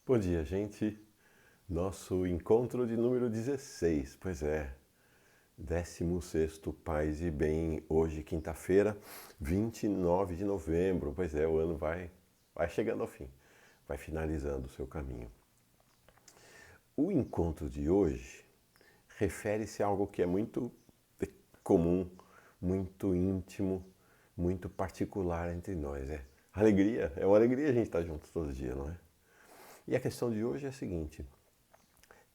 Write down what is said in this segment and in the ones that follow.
Bom dia, gente. Nosso encontro de número 16, pois é, 16º Paz e Bem, hoje quinta-feira, 29 de novembro, pois é, o ano vai chegando ao fim, vai finalizando o seu caminho. O encontro de hoje refere-se a algo que é muito comum, muito íntimo, muito particular entre nós, alegria, é uma alegria a gente estar junto todo dia, não é? E a questão de hoje é a seguinte: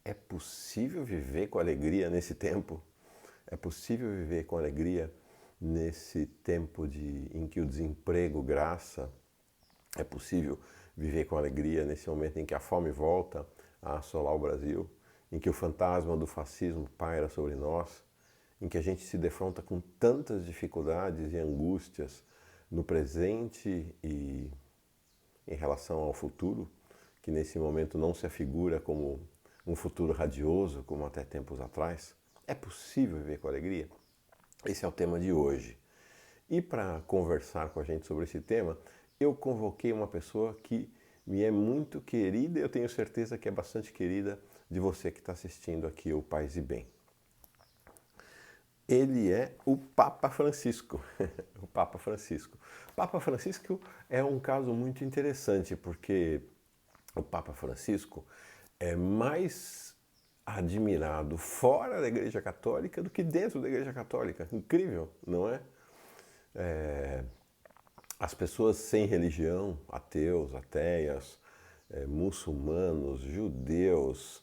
é possível viver com alegria nesse tempo? É possível viver com alegria nesse tempo em que o desemprego graça? É possível viver com alegria nesse momento em que a fome volta a assolar o Brasil? Em que o fantasma do fascismo paira sobre nós? Em que a gente se defronta com tantas dificuldades e angústias no presente e em relação ao futuro, que nesse momento não se afigura como um futuro radioso, como até tempos atrás? É possível viver com alegria? Esse é o tema de hoje. E para conversar com a gente sobre esse tema, eu convoquei uma pessoa que me é muito querida e eu tenho certeza que é bastante querida de você que está assistindo aqui o Paz e Bem. Ele é o Papa Francisco. O Papa Francisco. O Papa Francisco é um caso muito interessante, porque o Papa Francisco é mais admirado fora da Igreja Católica do que dentro da Igreja Católica. Incrível, não é? As pessoas sem religião, ateus, ateias, muçulmanos, judeus,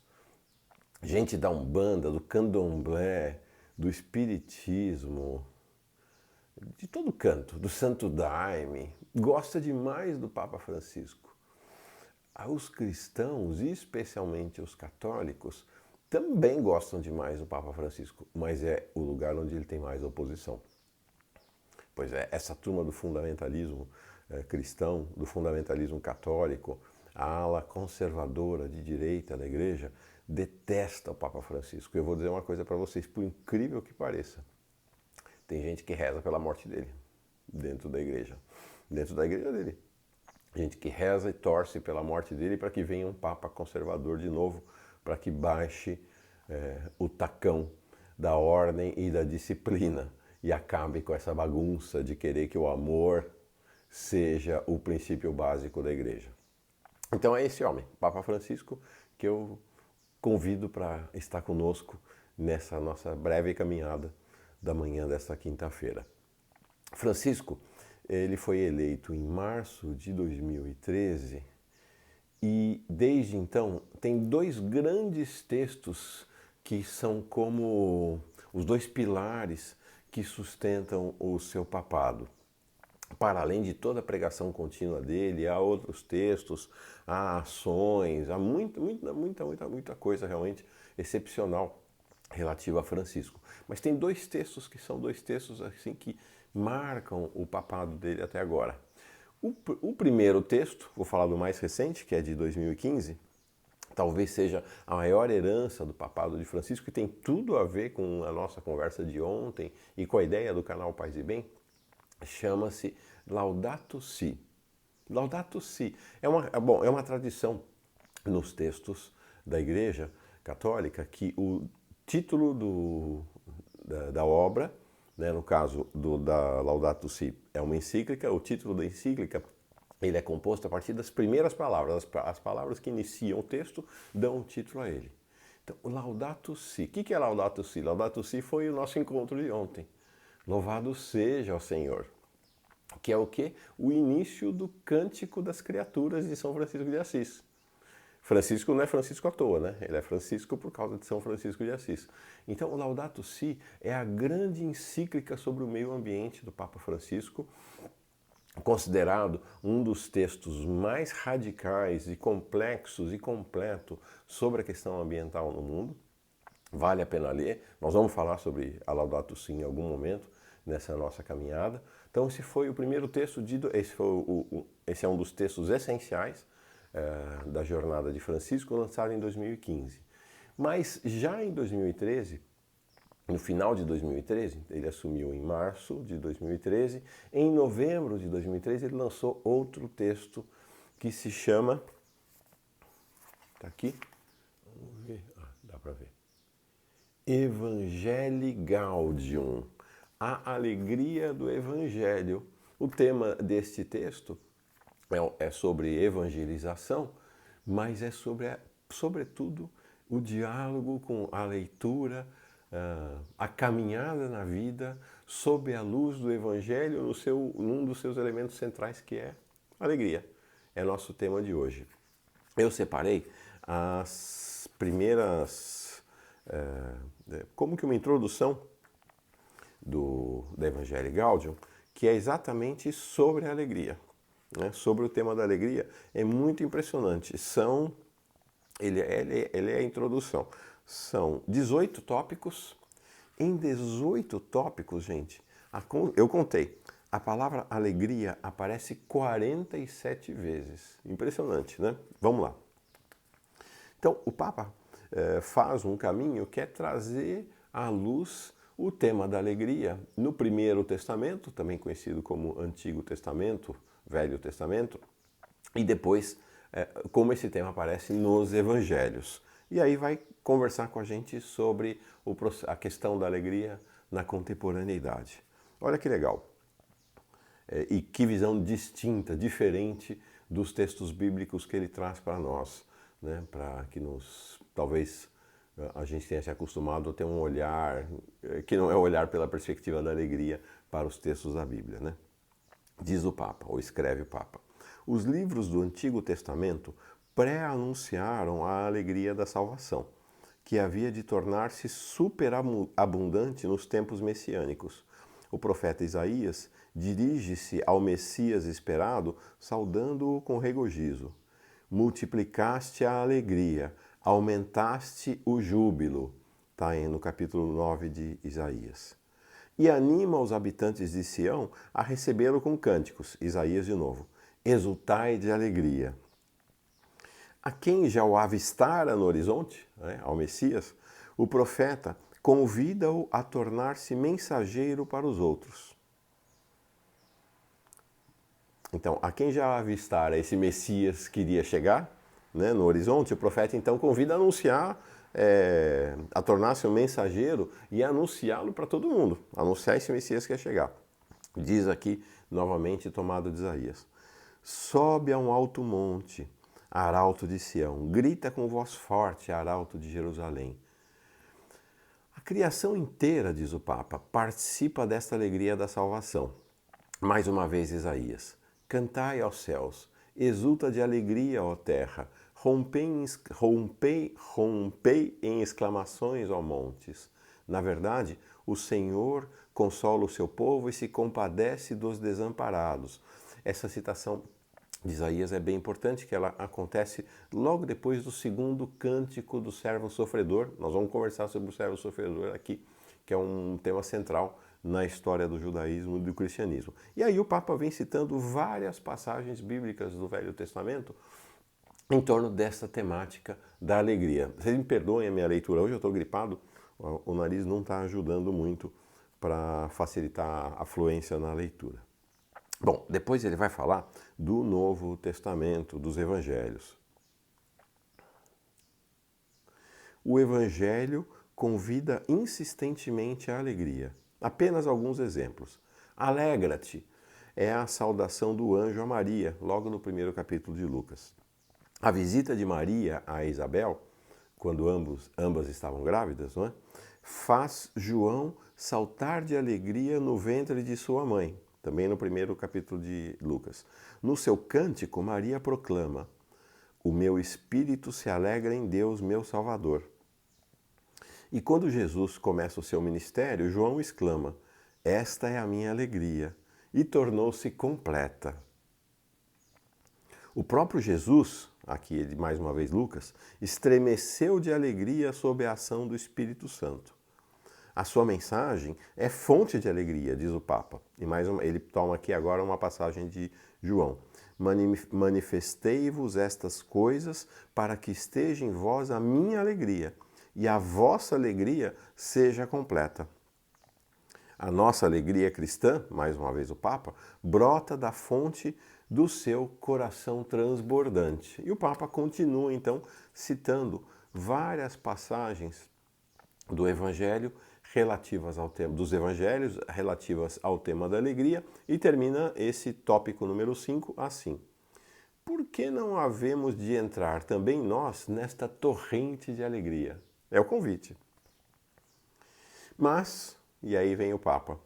gente da Umbanda, do Candomblé, do Espiritismo, de todo canto, do Santo Daime, gosta demais do Papa Francisco. Os cristãos, especialmente os católicos, também gostam demais do Papa Francisco, mas é o lugar onde ele tem mais oposição. Pois é, essa turma do fundamentalismo cristão, do fundamentalismo católico, a ala conservadora de direita da igreja, detesta o Papa Francisco. Eu vou dizer uma coisa para vocês, por incrível que pareça, tem gente que reza pela morte dele, dentro da igreja dele. Gente que reza e torce pela morte dele para que venha um Papa conservador de novo, para que baixe o tacão da ordem e da disciplina e acabe com essa bagunça de querer que o amor seja o princípio básico da igreja. Então é esse homem, Papa Francisco, que eu convido para estar conosco nessa nossa breve caminhada da manhã desta quinta-feira. Francisco, ele foi eleito em março de 2013 e desde então tem dois grandes textos que são como os dois pilares que sustentam o seu papado. Para além de toda a pregação contínua dele, há outros textos, há ações, há muita coisa realmente excepcional relativa a Francisco. Mas tem dois textos que são dois textos assim que marcam o papado dele até agora. O primeiro texto, vou falar do mais recente, que é de 2015, talvez seja a maior herança do papado de Francisco, e tem tudo a ver com a nossa conversa de ontem e com a ideia do canal Paz e Bem. Chama-se Laudato Si. Laudato Si é uma tradição nos textos da Igreja Católica que o título da obra, né, no caso da Laudato Si, é uma encíclica. O título da encíclica ele é composto a partir das primeiras palavras. As palavras que iniciam o texto dão o título a ele. Então, o Laudato Si. O que é Laudato Si? Laudato Si foi o nosso encontro de ontem. Louvado seja o Senhor. Que é o quê? O início do Cântico das Criaturas de São Francisco de Assis. Francisco não é Francisco à toa, né? Ele é Francisco por causa de São Francisco de Assis. Então, o Laudato Si é a grande encíclica sobre o meio ambiente do Papa Francisco, considerado um dos textos mais radicais e complexos e completo sobre a questão ambiental no mundo. Vale a pena ler. Nós vamos falar sobre a Laudato Si em algum momento nessa nossa caminhada. Então esse foi o primeiro texto, esse é um dos textos essenciais da jornada de Francisco, lançado em 2015. Mas já em 2013, no final de 2013, ele assumiu em março de 2013, em novembro de 2013 ele lançou outro texto que se chama Tá aqui? Vamos ver. Dá para ver. Evangelii Gaudium, a alegria do Evangelho. O tema deste texto é sobre evangelização, mas é sobretudo, o diálogo com a leitura, a caminhada na vida sob a luz do Evangelho num dos seus elementos centrais, que é alegria. É nosso tema de hoje. Eu separei as primeiras, como que uma introdução da Evangelii Gaudium, que é exatamente sobre a alegria, né? Sobre o tema da alegria. É muito impressionante. Ele é a introdução. São 18 tópicos. Em 18 tópicos, gente, eu contei, a palavra alegria aparece 47 vezes. Impressionante, né? Vamos lá. Então, o Papa faz um caminho que é trazer à luz o tema da alegria no Primeiro Testamento, também conhecido como Antigo Testamento, Velho Testamento, e depois como esse tema aparece nos Evangelhos. E aí vai conversar com a gente sobre a questão da alegria na contemporaneidade. Olha que legal. E que visão distinta, diferente dos textos bíblicos que ele traz para nós, né? Para que talvez a gente tenha se acostumado a ter um olhar que não é olhar pela perspectiva da alegria para os textos da Bíblia, né? Diz o Papa, ou escreve o Papa. Os livros do Antigo Testamento pré-anunciaram a alegria da salvação, que havia de tornar-se superabundante nos tempos messiânicos. O profeta Isaías dirige-se ao Messias esperado, saudando-o com regozijo. Multiplicaste a alegria, aumentaste o júbilo. Está no capítulo 9 de Isaías. E anima os habitantes de Sião a recebê-lo com cânticos. Isaías de novo. Exultai de alegria. A quem já o avistara no horizonte, né, ao Messias, o profeta convida-o a tornar-se mensageiro para os outros. Então, a quem já avistara esse Messias que iria chegar, né, no horizonte, o profeta então convida a anunciar, a tornar-se um mensageiro e anunciá-lo para todo mundo, anunciar esse Messias que ia chegar. Diz aqui, novamente, tomado de Isaías: sobe a um alto monte, arauto de Sião, grita com voz forte, arauto de Jerusalém. A criação inteira, diz o Papa, participa desta alegria da salvação. Mais uma vez, Isaías: cantai aos céus, exulta de alegria, ó terra, rompei em exclamações, ó montes. Na verdade, o Senhor consola o seu povo e se compadece dos desamparados. Essa citação de Isaías é bem importante, que ela acontece logo depois do segundo cântico do servo sofredor. Nós vamos conversar sobre o servo sofredor aqui, que é um tema central na história do judaísmo e do cristianismo. E aí o Papa vem citando várias passagens bíblicas do Velho Testamento em torno dessa temática da alegria. Vocês me perdoem a minha leitura, hoje eu estou gripado, o nariz não está ajudando muito para facilitar a fluência na leitura. Bom, depois ele vai falar do Novo Testamento, dos Evangelhos. O Evangelho convida insistentemente à alegria. Apenas alguns exemplos. Alegra-te é a saudação do anjo a Maria, logo no primeiro capítulo de Lucas. A visita de Maria a Isabel, quando ambas estavam grávidas, não é? Faz João saltar de alegria no ventre de sua mãe, também no primeiro capítulo de Lucas. No seu cântico, Maria proclama: o meu espírito se alegra em Deus, meu Salvador. E quando Jesus começa o seu ministério, João exclama: esta é a minha alegria, e tornou-se completa. O próprio Jesus, aqui mais uma vez Lucas, estremeceu de alegria sob a ação do Espírito Santo. A sua mensagem é fonte de alegria, diz o Papa. E ele toma aqui agora uma passagem de João. Manifestei-vos estas coisas para que esteja em vós a minha alegria e a vossa alegria seja completa. A nossa alegria cristã, mais uma vez o Papa, brota da fonte do seu coração transbordante. E o Papa continua então citando várias passagens do Evangelho relativas ao tema dos evangelhos relativas ao tema da alegria e termina esse tópico número 5 assim: por que não havemos de entrar também nós nesta torrente de alegria? É o convite. Mas, e aí vem o Papa,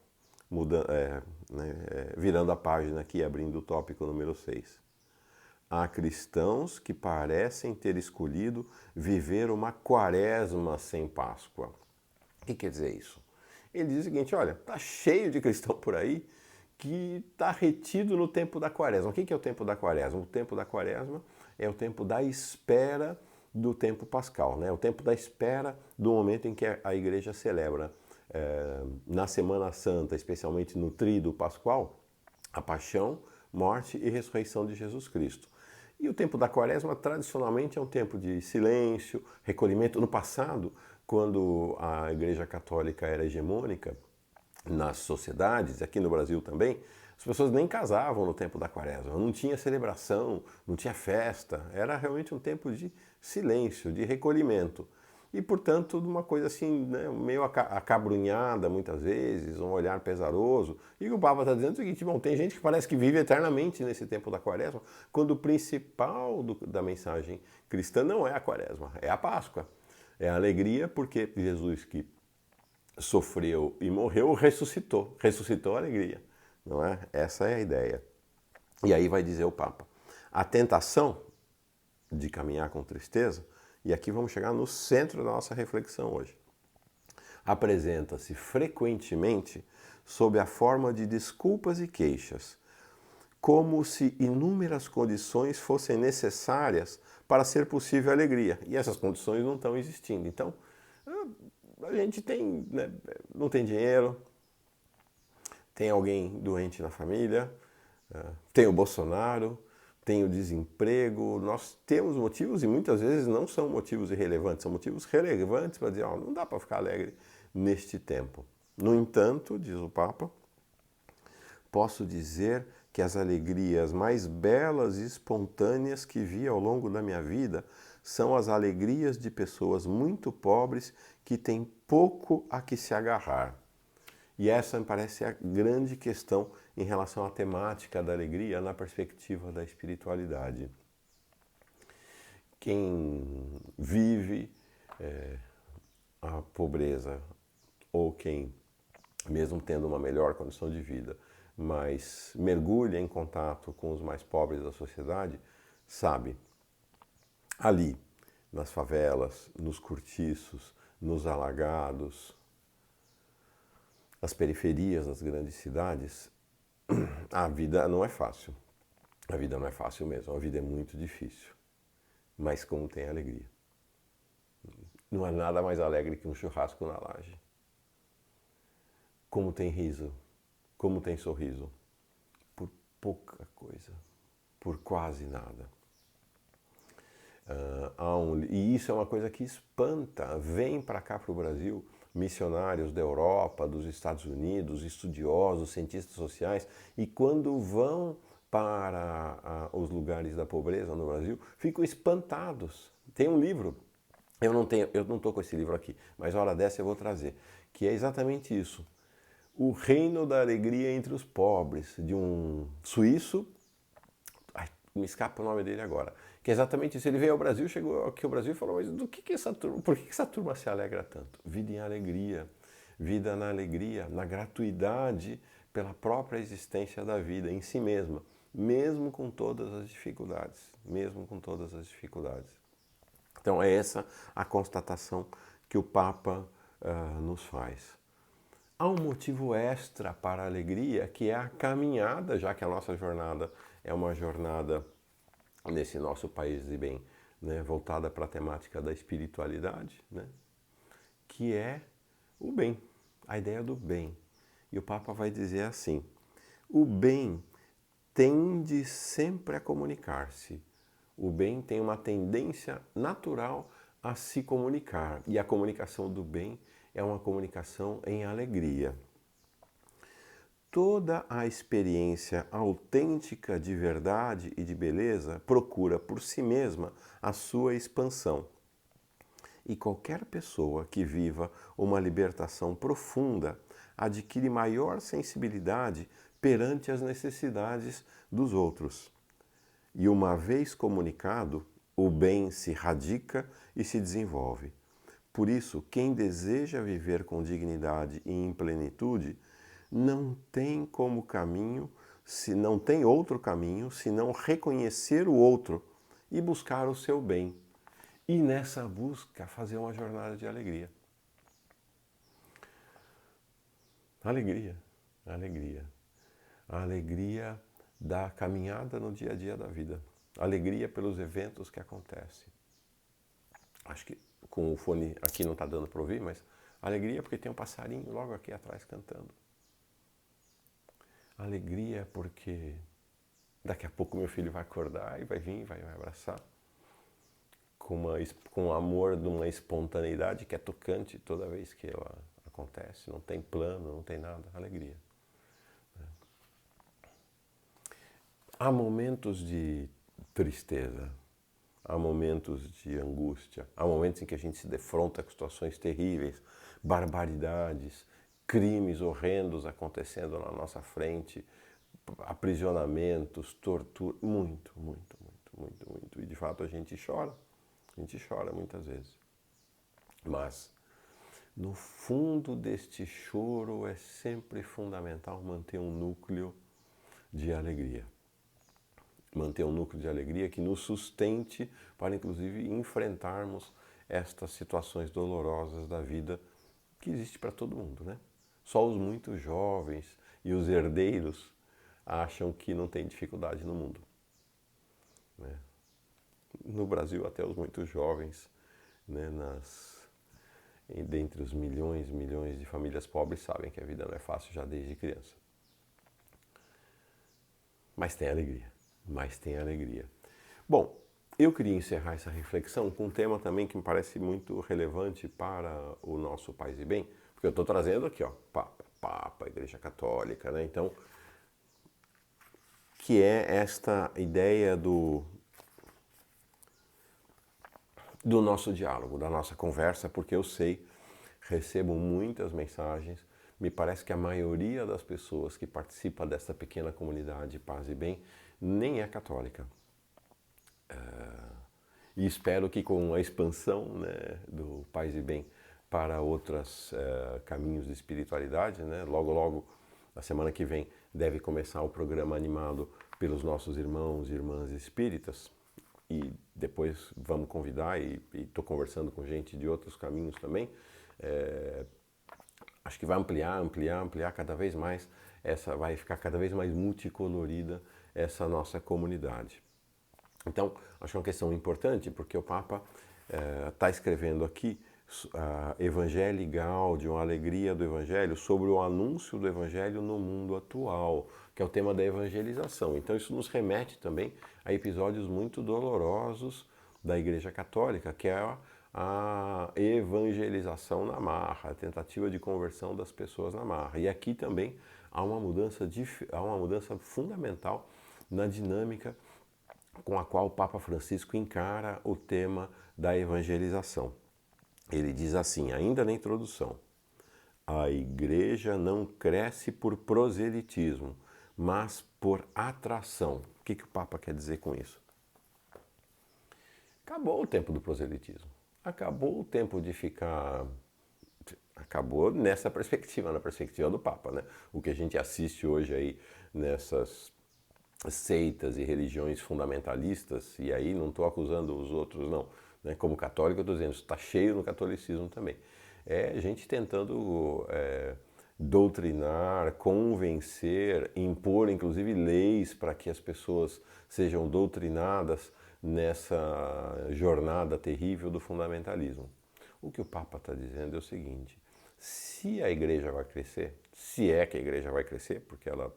virando a página aqui, abrindo o tópico número 6. Há cristãos que parecem ter escolhido viver uma quaresma sem Páscoa. O que quer dizer isso? Ele diz o seguinte, olha, tá cheio de cristão por aí que está retido no tempo da quaresma. O que é o tempo da quaresma? O tempo da quaresma é o tempo da espera do tempo pascal, né? O tempo da espera do momento em que a igreja celebra na Semana Santa, especialmente no tríduo pascual, a paixão, morte e ressurreição de Jesus Cristo. E o tempo da quaresma, tradicionalmente, é um tempo de silêncio, recolhimento. No passado, quando a Igreja Católica era hegemônica nas sociedades, aqui no Brasil também, as pessoas nem casavam no tempo da quaresma, não tinha celebração, não tinha festa, era realmente um tempo de silêncio, de recolhimento. E, portanto, uma coisa assim, né, meio acabrunhada muitas vezes, um olhar pesaroso. E o Papa está dizendo o seguinte, bom, tem gente que parece que vive eternamente nesse tempo da quaresma, quando o principal da mensagem cristã não é a quaresma, é a Páscoa. É a alegria porque Jesus, que sofreu e morreu, ressuscitou. Ressuscitou a alegria, não é? Essa é a ideia. E aí vai dizer o Papa, a tentação de caminhar com tristeza, e aqui vamos chegar no centro da nossa reflexão hoje, apresenta-se frequentemente sob a forma de desculpas e queixas, como se inúmeras condições fossem necessárias para ser possível a alegria. E essas condições não estão existindo. Então, a gente tem, né, não tem dinheiro, tem alguém doente na família, tem o Bolsonaro, tem o desemprego, nós temos motivos e muitas vezes não são motivos irrelevantes, são motivos relevantes para dizer, não dá para ficar alegre neste tempo. No entanto, diz o Papa, posso dizer que as alegrias mais belas e espontâneas que vi ao longo da minha vida são as alegrias de pessoas muito pobres que têm pouco a que se agarrar. E essa me parece a grande questão em relação à temática da alegria na perspectiva da espiritualidade. Quem vive a pobreza, ou quem, mesmo tendo uma melhor condição de vida, mas mergulha em contato com os mais pobres da sociedade, sabe, ali, nas favelas, nos cortiços, nos alagados, nas periferias das grandes cidades, a vida não é fácil. A vida não é fácil mesmo, a vida é muito difícil. Mas como tem alegria. Não há nada mais alegre que um churrasco na laje. Como tem riso, como tem sorriso. Por pouca coisa, por quase nada. E isso é uma coisa que espanta. Vem para cá, para o Brasil, missionários da Europa, dos Estados Unidos, estudiosos, cientistas sociais, e quando vão para os lugares da pobreza no Brasil, ficam espantados. Tem um livro, eu não estou com esse livro aqui, mas a hora dessa eu vou trazer, que é exatamente isso. O Reino da Alegria entre os Pobres, de um suíço, me escapa o nome dele agora, que é exatamente isso. Ele veio ao Brasil, chegou aqui ao Brasil e falou, mas por que essa turma se alegra tanto? Vida em alegria, vida na alegria, na gratuidade pela própria existência da vida em si mesma, mesmo com todas as dificuldades, mesmo com todas as dificuldades. Então é essa a constatação que o Papa nos faz. Há um motivo extra para a alegria, que é a caminhada, já que a nossa jornada é uma jornada nesse nosso país de bem, né, voltada para a temática da espiritualidade, né, que é o bem, a ideia do bem. E o Papa vai dizer assim, o bem tende sempre a comunicar-se. O bem tem uma tendência natural a se comunicar. E a comunicação do bem é uma comunicação em alegria. toda a experiência autêntica de verdade e de beleza procura por si mesma a sua expansão. E qualquer pessoa que viva uma libertação profunda adquire maior sensibilidade perante as necessidades dos outros. E uma vez comunicado, o bem se radica e se desenvolve. Por isso, quem deseja viver com dignidade e em plenitude não tem como caminho, se não tem outro caminho senão reconhecer o outro e buscar o seu bem. E nessa busca fazer uma jornada de alegria. Alegria, alegria. A alegria da caminhada no dia a dia da vida. Alegria pelos eventos que acontecem. Acho que com o fone aqui não está dando para ouvir, mas alegria porque tem um passarinho logo aqui atrás cantando. Alegria porque daqui a pouco meu filho vai acordar e vai vir, vai me abraçar. Com amor de uma espontaneidade que é tocante toda vez que ela acontece. Não tem plano, não tem nada. Alegria. Há momentos de tristeza, há momentos de angústia, há momentos em que a gente se defronta com situações terríveis, barbaridades, crimes horrendos acontecendo na nossa frente, aprisionamentos, tortura, muito. E de fato a gente chora muitas vezes. Mas no fundo deste choro é sempre fundamental manter um núcleo de alegria. Manter um núcleo de alegria que nos sustente para, inclusive, enfrentarmos estas situações dolorosas da vida que existe para todo mundo, né? Só os muito jovens e os herdeiros acham que não tem dificuldade no mundo, né? No Brasil, até os muito jovens, né, dentre os milhões de famílias pobres, sabem que a vida não é fácil já desde criança. Mas tem alegria. Bom, eu queria encerrar essa reflexão com um tema também que me parece muito relevante para o nosso Paz e Bem, porque eu estou trazendo aqui, ó, Papa, Igreja Católica, né? Então, que é esta ideia do nosso diálogo, da nossa conversa, porque eu recebo muitas mensagens, me parece que a maioria das pessoas que participam dessa pequena comunidade Paz e Bem nem é católica. E espero que com a expansão, né, do Paz e Bem para outros caminhos de espiritualidade, né, logo, na semana que vem, deve começar o programa animado pelos nossos irmãos e irmãs espíritas, e depois vamos convidar, e estou conversando com gente de outros caminhos também. Acho que vai ampliar cada vez mais, vai ficar cada vez mais multicolorida essa nossa comunidade. Então, acho que é uma questão importante, porque o Papa está escrevendo aqui Evangelii Gaudium, a alegria do Evangelho, sobre o anúncio do Evangelho no mundo atual, que é o tema da evangelização. Então isso nos remete também a episódios muito dolorosos da Igreja Católica, que é a evangelização na marra, a tentativa de conversão das pessoas na marra. E aqui também há uma mudança fundamental na dinâmica com a qual o Papa Francisco encara o tema da evangelização. Ele diz assim, ainda na introdução: a Igreja não cresce por proselitismo, mas por atração. O que o Papa quer dizer com isso? Acabou o tempo do proselitismo. Acabou o tempo de ficar... Acabou nessa perspectiva, na perspectiva do Papa, né? O que a gente assiste hoje aí nessas seitas e religiões fundamentalistas, e aí não estou acusando os outros não, né? Como católico eu estou dizendo, está cheio no catolicismo também. É gente tentando doutrinar, convencer, impor inclusive leis para que as pessoas sejam doutrinadas nessa jornada terrível do fundamentalismo. O que o Papa está dizendo é o seguinte: se a Igreja vai crescer, se é que a Igreja vai crescer, porque ela,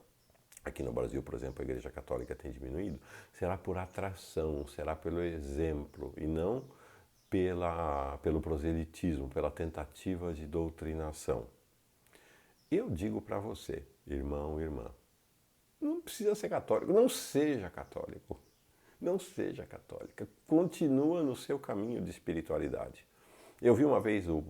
aqui no Brasil, por exemplo, a Igreja Católica tem diminuído, será por atração, será pelo exemplo e não pelo proselitismo, pela tentativa de doutrinação. Eu digo para você, irmão, irmã, não precisa ser católico, não seja católico. Não seja católica, continua no seu caminho de espiritualidade. Eu vi uma vez o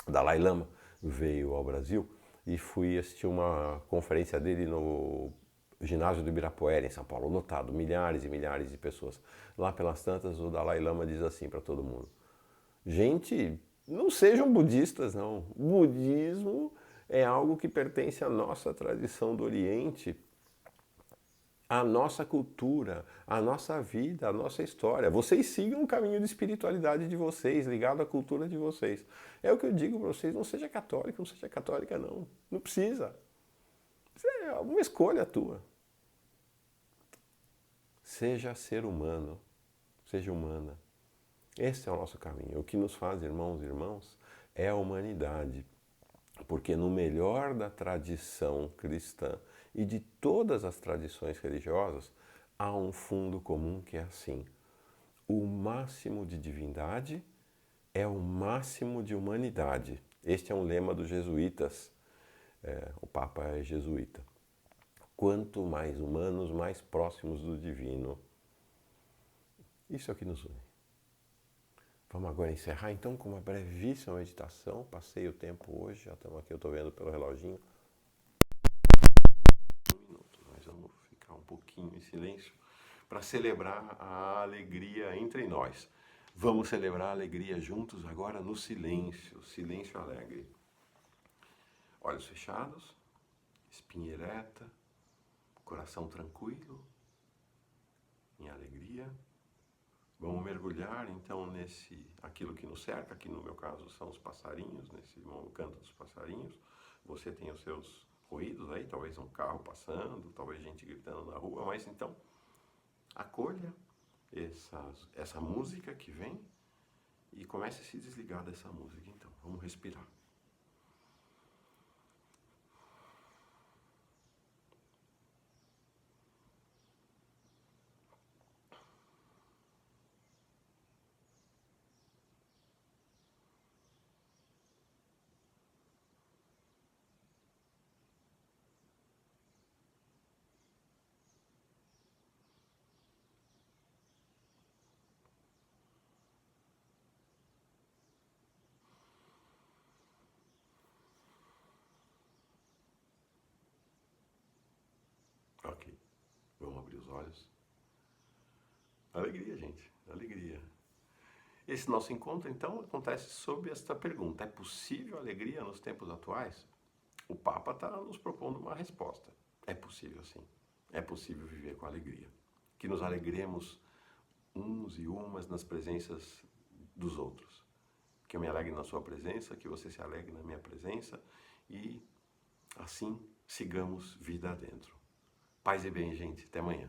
Dalai Lama veio ao Brasil e fui assistir uma conferência dele no ginásio do Ibirapuera, em São Paulo, lotado, milhares e milhares de pessoas. Lá pelas tantas, o Dalai Lama diz assim para todo mundo: gente, não sejam budistas, não. O budismo é algo que pertence à nossa tradição do Oriente, à nossa cultura, à nossa vida, à nossa história. Vocês sigam o caminho de espiritualidade de vocês, ligado à cultura de vocês. É o que eu digo para vocês, não seja católico, não seja católica não. Não precisa. Isso é uma escolha tua. Seja ser humano, seja humana. Esse é o nosso caminho. O que nos faz irmãos e irmãos é a humanidade. Porque no melhor da tradição cristã e de todas as tradições religiosas, há um fundo comum que é assim: o máximo de divindade é o máximo de humanidade. Este é um lema dos jesuítas. O Papa é jesuíta. Quanto mais humanos, mais próximos do divino. Isso é o que nos une. Vamos agora encerrar então com uma brevíssima meditação. Passei o tempo hoje, já estamos aqui, eu estou vendo pelo reloginho. Um minuto, mas vamos ficar um pouquinho em silêncio para celebrar a alegria entre nós. Vamos celebrar a alegria juntos agora no silêncio, silêncio alegre. Olhos fechados, espinha ereta, coração tranquilo, em alegria. Vamos mergulhar então aquilo que nos cerca, aqui no meu caso são os passarinhos, nesse canto dos passarinhos. Você tem os seus ruídos aí, talvez um carro passando, talvez gente gritando na rua, mas então acolha essa música que vem e comece a se desligar dessa música. Então, vamos respirar. Ok, vamos abrir os olhos. Alegria, gente, alegria. Esse nosso encontro, então, acontece sob esta pergunta: é possível alegria nos tempos atuais? O Papa está nos propondo uma resposta. É possível, sim. É possível viver com alegria. Que nos alegremos uns e umas nas presenças dos outros. Que eu me alegre na sua presença, que você se alegre na minha presença e assim sigamos vida adentro. Paz e bem, gente. Até amanhã.